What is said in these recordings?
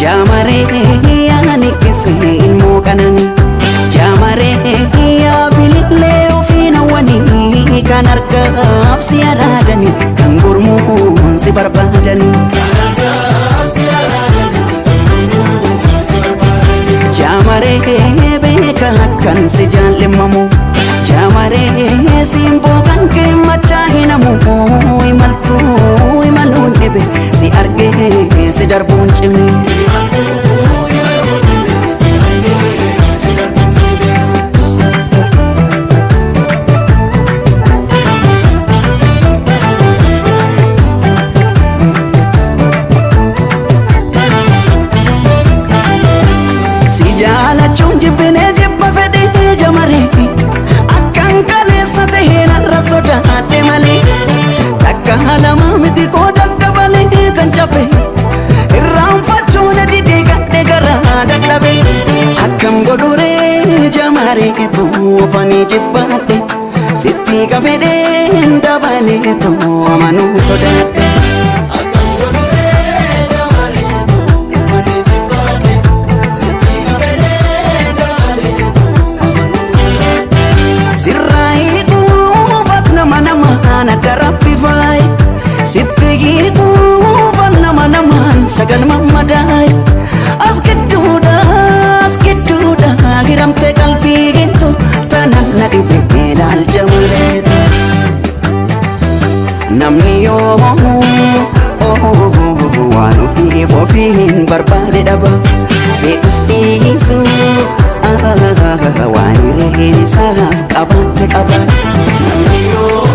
Jamare yaani kisiin mooqanani Jamare yaa bilillee ofiin hawwanii kan argaaf si araadani kan gurmuun si barbaadani Jamare beeka akkan si jaallimamu Jamare simboo kan kee machaa hinamu imaltuu imaluun dhibe si argee si darbuun cimee Jaalachuun jibbinee jibba fedhee Jamare akkan kaleessa tahee narra sodaadhe malee takka lama miti koo daddabalee tan cabe irraanfachuun didee gadhee garaa dadhabe akkam godhuree Jamareetu ofanii jibbaadhe sitti gafedhee dabaleetu amanuu sodaadhe Darabifai sittigi kuvan nama sagan mamadai askeduda hiramte kalbi gitu tanan nadi belal Jamareetu namni yoo waan ofiin barbaade dhaba fe'us dhiisu waan hireen isaaf qabatte qaba namni yoo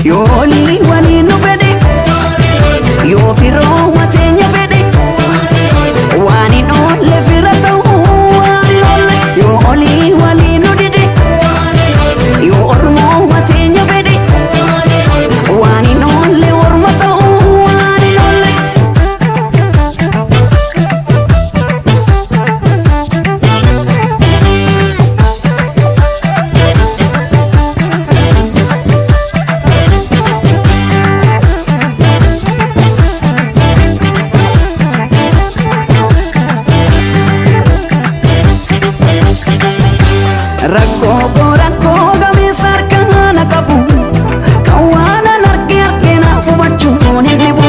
Yoli wali no fede yo firo matenya fede wani no le firata wani no le yoli wali no dide yo ormo matenya fede wani no le ormata wani no le Rakko gami sarkana kabu kawana narge arkena fubachuun hilibu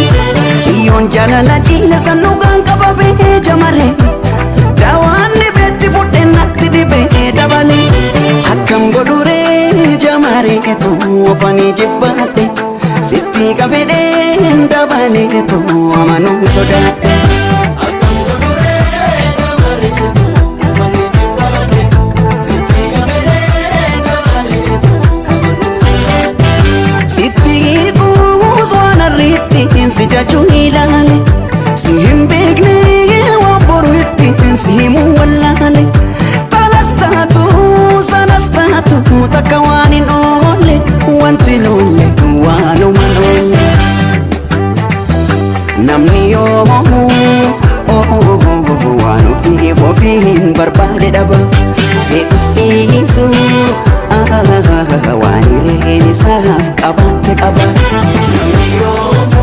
Iyoon jaalala jiila sannuugaan qababe Jamare dawaan dhibeetti fudhe natti dhibee dabale akkam godhuree Jamareetu ofanii jibbaadhe sitti gafedhee dabaleetu amanuu sodaadhe Sittigi kuuswaan arriitti si jajuu ilaale si hin beekne waan boru itti si himuu wallaale talas taatu sanas taatu takka waan hin oolle wanti hin oolle waanuma hin oolle namni yoo waan ofiin barbaade dhaba fe'us dhiisu waan hireen isaaf qabatte qaba namni yoo